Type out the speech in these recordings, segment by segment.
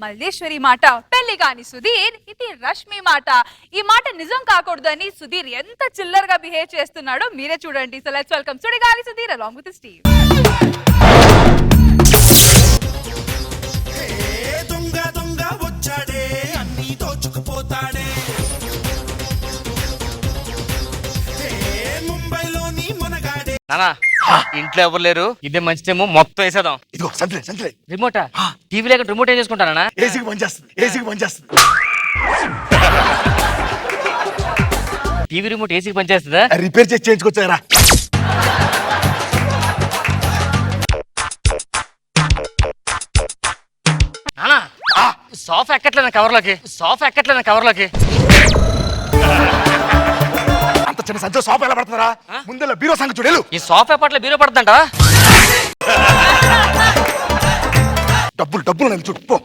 మల్లేశ్వరి మాట, పెళ్లి కాని సుధీర్ ఇది రష్మి మాట. ఈ మాట నిజం కాకూడదు అని సుధీర్ ఎంత చిల్లర్ గా బిహేవ్ చేస్తున్నాడో మీరే చూడండి. So let's welcome Sudigali Sudheer along with Steve. నానా ఇంట్లో ఎవరు లేరు, ఇదే మంచి టైము, మొత్తం వేసేద్దాం. ఇదిగో సంతలే సంతలే రిమోటా? టీవీ లేక రిమోట్ ఏం చేసుకుంటానా? ఏసీకి పనిచేస్తుంది, ఏసీకి పనిచేస్తుంది. టీవీ రిమోట్ ఏసీకి పనిచేస్తుందా? రిపేర్ చేసి చేయించుకొచ్చారా? నానా సోఫా ఎక్కట్లేదు కవర్లోకి, సోఫా ఎక్కట్లేదు కవర్లోకి. అంత చిన్న సంచులో సోఫా ఎలా పడుతున్నారా? ముందర బీరో సంగతి చూడేలు. ఈ సోఫా పట్ల బీరో పడుతుంట. డబ్బులు డబ్బులు నేను చూడు పో.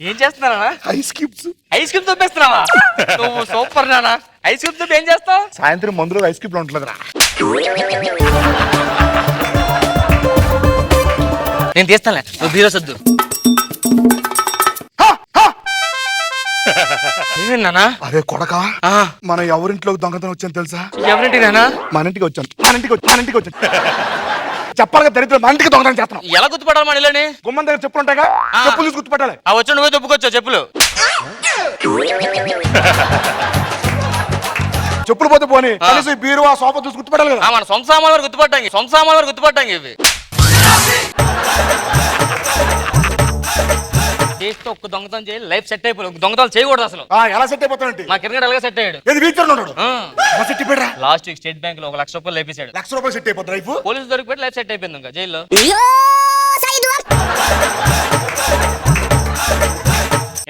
ఏం చేస్తున్నానా? Ice cubes. ఐస్ క్యూబ్ తొప్పేస్తున్నావా? నువ్వు సూపర్ నానా. ఐస్ క్యూబ్ తప్ప ఏం చేస్తావు? సాయంత్రం మందులో ఐస్ క్యూబ్లు ఉంటుందిరా. నేను తీస్తానులే, నువ్వు బీరో సద్దు. ఏమేనా? అరే కొడక, మనం ఎవరింట్లోకి దొంగతనం వచ్చాను తెలుసా? ఎవరింటి నానా? మన ఇంటికి వచ్చాను, మన ఇంటికి వచ్చాను. చెప్పాలిగా దరిద్రం, మన ఇంటికి దొంగతనం చేస్తున్నాం. ఎలా గుర్తుపడాలి మన ఇల్లుని? గుమ్మం దగ్గర చెప్పులు ఉంటాయిగా, చెప్పులు చూసి గుర్తుపట్టాలి. ఆ వచ్చి నువ్వే దొప్పుకొచ్చావు చెప్పులు. చెప్పులు పోతే పోనీ, కనీసం ఈ బీరువా సోఫా చూసి గుర్తుపట్టాలి కదా. మన సొంత సామాన్ వరకు గుర్తుపట్టాంగి, సొంత సామాన్ వరకు గుర్తుపట్టాంగి. ఇవి చేస్తే ఒక్క దొంగతనం చేయాలి, లైఫ్ సెట్ అయిపోయి. దొంగతనాలు చేయకూడదు అసలు. ఎలా సెట్ అయిపోతానంటే మా కిరణ్ అలాగే సెట్ అయ్యాడు. ఏది వీచర్ ఉన్నాడు సెట్ అయిపోయాడా? లాస్ట్ వీక్ స్టేట్ బ్యాంక్ లో 1 లక్ష రూపాయలు లేపేశాడు. ₹1,00,000 సెట్ అయిపోతుంది లైఫ్. పోలీసు దొరికిపోయి లైఫ్ సెట్ అయిపోయింది ఇంకా జైల్లో.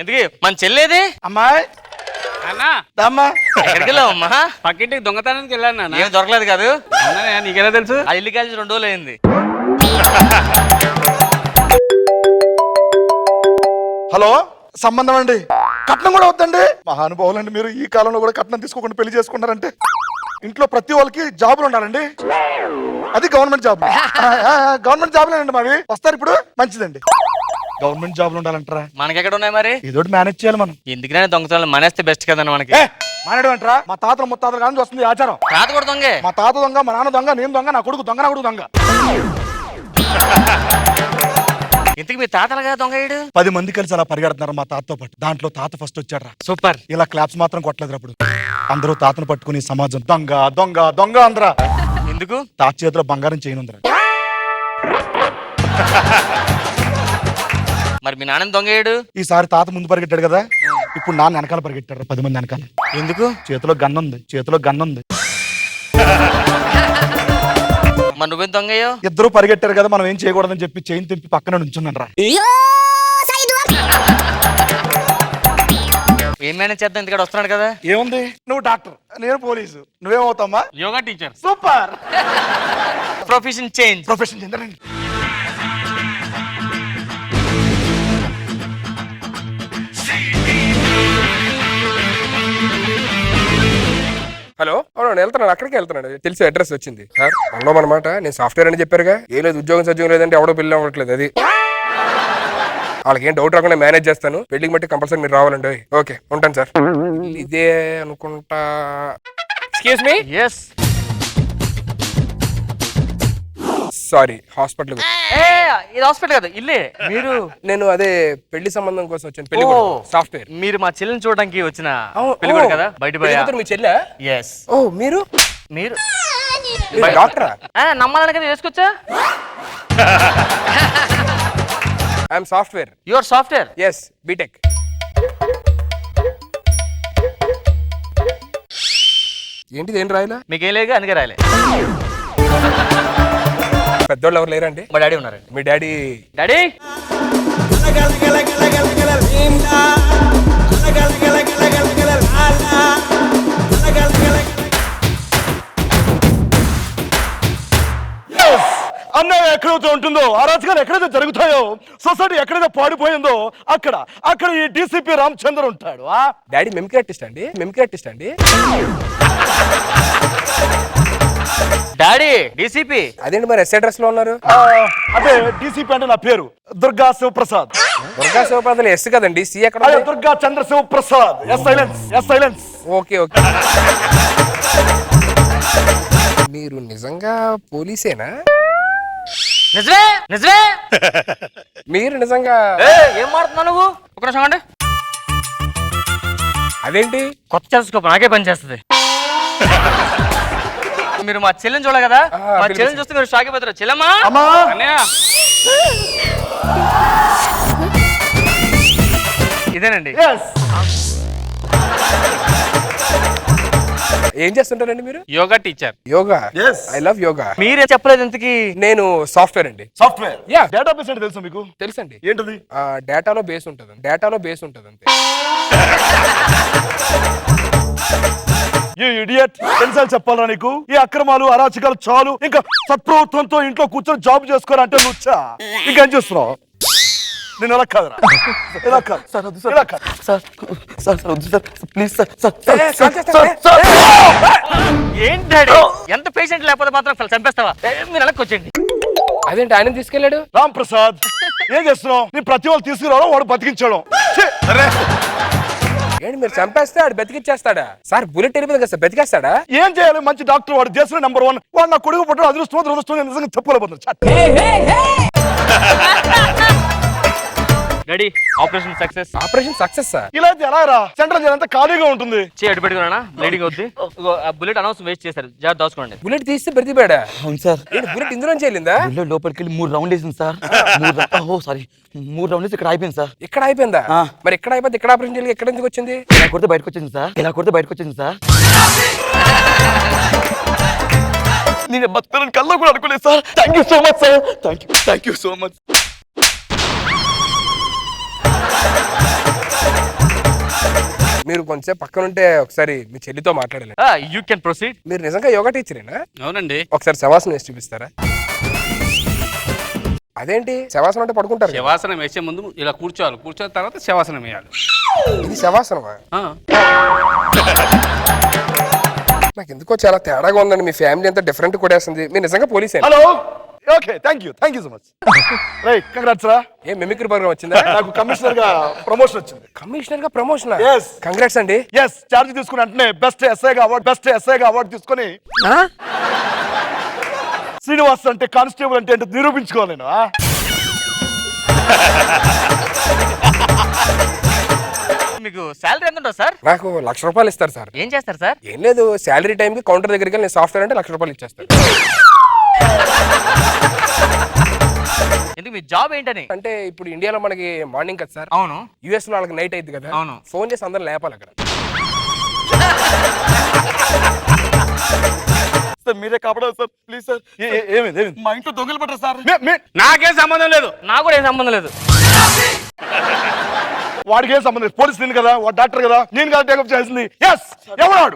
ఎందుకు మన చెల్లేది? అమ్మాయి అన్నా అమ్మా ఎక్కడికి వెళ్ళావు అమ్మా? పక్కింటికి దొంగతనానికి వెళ్ళాను నాన్న. ఏం దొరకలేదు కాదు. నీకెలా తెలుసు? ఆ ఇల్లు కలిసి 2 రోజులు అయింది. హలో, సంబంధం అండి. కట్నం కూడా వద్దండి. మహానుభావులండి మీరు. ఈ కాలంలో కూడా కట్నం తీసుకోకుండా పెళ్లి చేసుకుంటారంటే. ఇంట్లో ప్రతి వాళ్ళకి జాబులు ఉండాలండి. అది గవర్నమెంట్ జాబ్. గవర్నమెంట్ జాబులేనండి మావి. వస్తారు ఇప్పుడు. మంచిదండి. గవర్నమెంట్ జాబులు ఉండాలంటారా? మనకెక్కడ ఉన్నాయి మరి? ఇదోటి మేనేజ్ చేయాలి మనం. ఎందుకనే దొంగతనాలు మానేస్తే బెస్ట్ కదన్న మనకి. మానేడు అంటారా? మా తాతలు ముత్తాతలు కానీ వస్తుంది ఆచారం. తాత కూడా దొంగే. మా తాత దొంగ, మా నాన్న దొంగ, నేను దొంగ, నా కొడుకు దొంగ, నా కొడుకు దొంగ. ఇంతకు మీ తాతలుగా దొంగయ్యాడు? 10 మంది కలిసి అలా పరిగెడుతున్నారు మా తాతతో పాటు. దాంట్లో తాత ఫస్ట్ వచ్చాడు. సూపర్. ఇలా క్లాప్స్ మాత్రం కొట్టలేదు. అప్పుడు అందరూ తాతను పట్టుకుని సమాజం దొంగ దొంగ దొంగ అందరా. ఎందుకు? తాత చేతిలో బంగారం చేయనుందిరా. మరి మీ నాన్న దొంగయ్యాడు? ఈసారి తాత ముందు పరిగెట్టాడు కదా, ఇప్పుడు నాన్న వెనకాల పరిగెట్టాడు 10 మంది వెనకాల. ఎందుకు? చేతిలో గన్నుంది, చేతిలో గన్నుంది. మరి నువ్వేం దొంగయ్యో? ఇద్దరు పరిగెట్టారు కదా, మనం ఏం చేయకూడదని చెప్పి చైన్ తెంపి పక్కన నుంచున్నాను రా. ఏం మేనేజ్ చేద్దాం, ఇంతకాడ వస్తున్నాడు కదా. ఏముంది, నువ్వు డాక్టర్, నేను పోలీసు, నువ్వేమవుతామా? Yoga teacher. Super. Profession change. Profession చెందరండి. హలో, అవును వెళ్తున్నాను, అక్కడికి వెళ్తున్నాడు. తెలిసి అడ్రస్ వచ్చింది సార్. అన్నాం అనమాట. నేను సాఫ్ట్వేర్ అని చెప్పారుగా. ఏ లేదు, ఉద్యోగం లేదంటే ఎవడో పెళ్లి అవ్వట్లేదు. అది వాళ్ళకి ఏం డౌట్ రాకుండా మేనేజ్ చేస్తాను. పెళ్లికి బట్టి కంపల్సరీ మీరు రావాలండి. ఓకే, ఉంటాను సార్. ఇదే అనుకుంటా. Excuse me. Yes. Sorry, hospital. ఇది హాస్పిటల్ కదా, ఇల్లే. మీరు? నేను అదే పెళ్లి సంబంధం కోసం వచ్చాను. పెళ్లి సాఫ్ట్వేర్. మీరు మా చెల్లిని చూడడానికి వచ్చిన పెళ్లి కూడా కదా, బయట పోయా. మీ చెల్లె? ఎస్. ఓ, మీరు డాక్టరా? నమ్మాలని కదా వేసుకొచ్చా. I'm software. Your software? Yes, BTech. ఏంటిది, ఏం రాయలా? మీకేం లేదు, అందుకే రాయలే. పెద్దోళ్ళు ఎవరు లేరండి? మా డాడీ ఉన్నారు. మీ డాడీ? డాడీ అన్నయ్య ఎక్కడైతే ఉంటుందో అరాచకాలు ఎక్కడైతే జరుగుతాయో సొసైటీ ఎక్కడైతే పాడిపోయిందో అక్కడ ఈ డీసీపీ రామచంద్ర ఉంటాడు. డాడీ మిమిక్రీ ఆర్టిస్ట్ అండి. Daddy DCP. అదేంటి మరి ఎస్ఐ డ్రెస్ లో ఉన్నారు? అదే డీసీపీ అంటే నా పేరు దుర్గా శివప్రసాద్. దుర్గా శివప్రసాద్ ఎస్ కదండి, సి ఎక్కడ అదే Durga Chandra Shivaprasad. Yes silence. Okay. మీరు నిజంగా పోలీసేనా? నిజమే. మీరు నిజంగా ఏం మాడుతున్నావు నువ్వు? ఒక నిమిషం అండి. అదేంటి కొత్త టెలిస్కోప్ నాకే పని చేస్తుంది. మీరు మా చెల్లెని చూడాలి కదా, మా చెల్లెని చూస్తే మీరు షాక్ అయిపోతారు. చెల్లెమ్మా, అన్నయ్య, ఇదేనండి. ఏం చేస్తుంటారండి మీరు? Yoga teacher. Yoga? I love yoga. మీరే చెప్పలేదు ఇంతకి. నేను సాఫ్ట్వేర్ అండి. సాఫ్ట్వేర్? యా. డేటాబేస్ అంటే తెలుసా మీకు? తెలుసండి. ఏంటది? డేటాలో బేస్ ఉంటుంది అంతే. ఈ ఇడియట్ ఎన్నిసార్లు చెప్పాలా నీకు? ఈ అక్రమాలు అరాచకాలు చాలు, ఇంకా సత్ప్రభుత్వంతో ఇంట్లో కూర్చొని జాబ్ చేసుకోరంటే నువ్వుచ్చా? ఇంకేం చేస్తున్నావు? నేను ఎలా కాదురా, ఎలా కాదు సార్, ఎలా కాదు సార్, వద్దు సార్, ప్లీజ్ సార్. ఏంటి డాడీ, ఎంత పేషెంట్ లేకపోతే మాత్రం చంపేస్తావా? మీరు ఎలా వచ్చేయండి. అదేంటి ఆయన తీసుకెళ్ళాడు? రామ్ ప్రసాద్ ఏం చేస్తున్నావు? నీ ప్రతి వాళ్ళు తీసుకురావడం, వాడు బతికించడం. ఏంటి మీరు చంపేస్తే ఆడు బతికిచ్చేస్తాడా? సార్ బుల్లెట్ వెళ్ళిపోయింది కదా సార్, బతికేస్తాడా? ఏం చేయాలి? మంచి డాక్టర్ వాడు, దేశంలో నెంబర్ 1. వాడు నా కొడుకు పుట్టడం అదృష్టం నిజంగా చెప్పుకోలేకపోతున్నా. Daddy operation success. ఇలా అయితే ఎలా రా? సెంట్రల్ జైలు అంతా ఖాళీగా ఉంటుంది. అడ్డు పెట్టుకున్నా బ్లీడింగ్ అవుద్ది. బుల్లెట్ అనవసరం వేస్ట్ చేశారు, జాగ్రత్త దాచుకోండి. బుల్లెట్ తీస్తే బ్రతికిపోయాడా? అవును సార్. బుల్లెట్ ఇందులో చేయాలిందా? లోపలికి వెళ్ళి 3 రౌండ్ వేసింది సార్. 3 రౌండ్స్ ఇక్కడ అయిపోయింది సార్. ఇక్కడ అయిపోయిందా? మరి ఇక్కడ అయిపోతే ఇక్కడ ఆపరేషన్ చేయాలి, ఎక్కడ ఎందుకు వచ్చింది? ఇలా కొడితే బయటకు వచ్చింది సార్. నేను బతుకుతానని కల్లో కూడా అనుకోలేదు sir. Thank you so much sir. Thank you so much. మీరు కొంచెం పక్కన ఉంటే ఒకసారి మీ చెల్లితో మాట్లాడాలి. You can proceed. మీరు నిజంగా యోగా టీచరేనా? అవునండి. ఒకసారి శవాసనం వేసి చూపిస్తారా? అదేంటి శవాసనం అంటే పడుకుంటారు? శవాసనం వేసే ముందు ఇలా కూర్చోవాలి, కూర్చోని తర్వాత శవాసనం వేయాలి. ఇది శవాసనమా? నాకు ఎందుకో చాలా తేడాగా ఉందండి. మీ ఫ్యామిలీ అంతా డిఫరెంట్ కొడేస్తుంది. మీరు నిజంగా పోలీసే? Hello. Okay, thank you so much. Right, congrats రా. ఏ మిమిక్రీ ప్రోగ్రామ్ వచ్చిందా? నాకు కమిషనర్ గా ప్రమోషన్ వచ్చింది. కమిషనర్ గా ప్రమోషన్? Yes. కంగ్రాట్స్ అండి. చార్జ్ తీసుకుని అంటే బెస్ట్ ఎస్ఐగా అవార్డు తీసుకొని శ్రీనివాస్ అంటే కానిస్టేబుల్ అంటే నిరూపించుకోవాలి నేను. మీకు శాలరీ ఎంత ఉంటుంది సార్? నాకు ₹1,00,000 ఇస్తారు సార్. ఏం చేస్తారు సార్? ఏం లేదు, శాలరీ టైంకి కౌంటర్ దగ్గరికి నేను సాఫ్ట్వేర్ అంటే ₹1,00,000 ఇచ్చేస్తాను. ఎందుకు మీ జాబ్ ఏంటని? అంటే ఇప్పుడు ఇండియాలో మనకి మార్నింగ్ కదా సార్. అవును. యుఎస్ లో వాళ్ళకి నైట్ అయింది కదా. అవును. ఫోన్ చేసి అందరం లేపాలి అక్కడ. సార్ మీరే కాపాడాలి సార్, ప్లీజ్ సార్. ఏమైంది? మా ఇంట్లో దొంగలు పట్టరు సార్. నాకేం సంబంధం లేదు. నాకు కూడా ఏం సంబంధం లేదు. వాడికి ఏం సంబంధం లేదు. పోలీస్ నేను కదా, వాడు డాక్టర్ కదా, నేను కదా టేకప్ చేయాల్సింది. ఎవరాడు?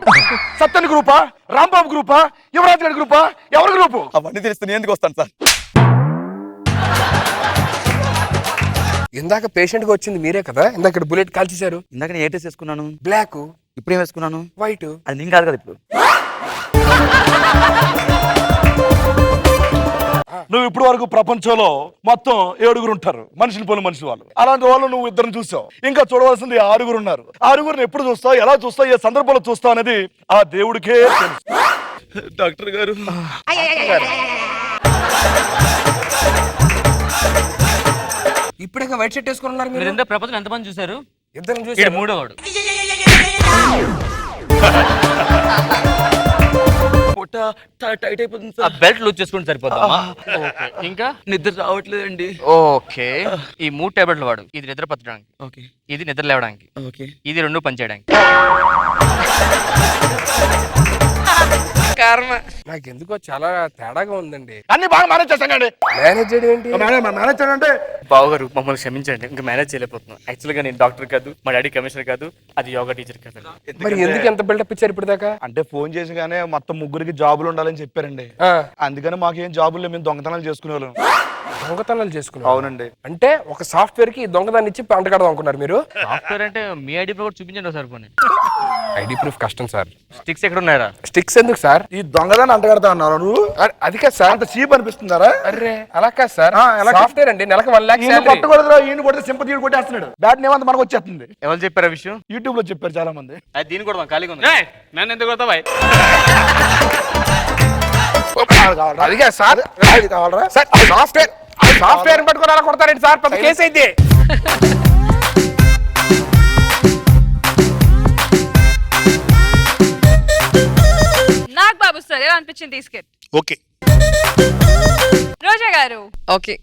సత్యన్ గ్రూపా, రాంబాబు గ్రూపా, యువరాజ్ గారి గ్రూపా, ఎవరి గ్రూపు? అవన్నీ తెలిస్తే నేను ఎందుకు వస్తాను సార్? ఇందాక పేషెంట్ గా వచ్చింది మీరే కదా, ఇందాక బుల్లెట్ కాల్చేశారు. ఇందాక నేను ఏ డ్రెస్ వేసుకున్నాను? బ్లాక్. ఇప్పుడు ఏం వేసుకున్నాను? వైట్. అది నేను కాదు కదా ఇప్పుడు. నువ్వు ఇప్పుడు వరకు ప్రపంచంలో మొత్తం 7 ఉంటారు, మనుషులు పోలు మనుషులు వాళ్ళు. అలాంటి వాళ్ళు నువ్వు 2 చూసావు. ఇంకా చూడవలసింది 6 ఉన్నారు. 6 ఎప్పుడు చూస్తావు, ఎలా చూస్తావు, ఏ సందర్భంలో చూస్తావు అనేది ఆ దేవుడికే తెలుసు. డాక్టర్ గారు, ఇప్పుడే వైట్ షర్ట్ వేసుకుని ఉన్నారు మీరు మీరు. ఎంత ప్రపంచం ఎంతమంది చూసారు? ఇద్దరు చూసి మూడో వాడు. టైట్ అయిపోతుంది ఆ సార్. బెల్ట్ లూజ్ చేసుకుంటే సరిపోతుందా? ఇంకా నిద్ర రావట్లేదండి. ఓకే. ఈ 3 టాబ్లెట్లు వాడు. ఇది నిద్ర పట్టడానికి, ఓకే ఇది నిద్ర లేవడానికి, ఓకే. ఇది 2 పని చేయడానికి. కర్మ. నాకు ఎందుకో చాలా తేడాగా ఉందండి. అన్ని బాగా మేనేజ్ చేస్తాం కండి. మేనేజ్ చేయడం ఏంటి? మేనేజ్ చేయండి అంటే బావగారు మమ్మల్ని క్షమించండి, ఇంకా మేనేజ్ చేయలేకపోతున్నాం. యాక్చువల్ గా నేను డాక్టర్ కాదు, మా డాడీ కమిషనర్ కాదు, అది యోగా టీచర్ కాదు. మరి ఎందుకు ఎంత బిల్డప్ ఇచ్చారు ఇప్పుడు దాకా? అంటే ఫోన్ చేసిగానే మొత్తం ముగ్గురికి జాబులు ఉండాలని చెప్పారండి. అందుకని మాకేం జాబులు మేము దొంగతనాలు చేసుకునే వాళ్ళం. దొంగతనాలు చేసుకున్నారు? అవునండి. అంటే ఒక సాఫ్ట్వేర్ కి దొంగదాన్ని ఇచ్చి అంటగడదాం అనుకున్నారు మీరు? సాఫ్ట్వేర్ అంటే మీ ఐడి ప్రూఫ్ చూపించండి ఒకసారి పోనీ. ఐడి ప్రూఫ్ కష్టం సార్. స్టిక్స్ ఎక్కడ ఉన్నాయా? స్టిక్స్ ఎందుకు సార్? ఈ దొంగదాన్ని అంటగడతా అన్నారు నువ్వు. అది కాదు సార్. అంత చీప్ అనిపిస్తుందారా? అరే అలా కాదు సార్, ఎలా సాఫ్ట్వేర్ అండి, నెలకు 1 lakh ఈయన salary. కొట్టకూడదురా, ఈయన కొడితే సింపతి కొట్టేస్తున్నాడు. బ్యాట్ నేమంత మనకు వచ్చేస్తుంది. ఎవరు చెప్పారు ఆ విషయం? యూట్యూబ్ లో చెప్పారు చాలా మంది. అది దీని కూడా ఖాళీగా ఉంది. నన్ను ఎందుకు కొడతావా? అది కాదు సార్. ఇది కావాలరా? సార్ సాఫ్ట్వేర్ పట్టుకొని అలా కొడతారండి సార్, పెద్ద కేసు అయితే. నాకు బాబు సార్ ఎలా అనిపించింది తీసుకెట్? ఓకే. రోజా గారు ఓకే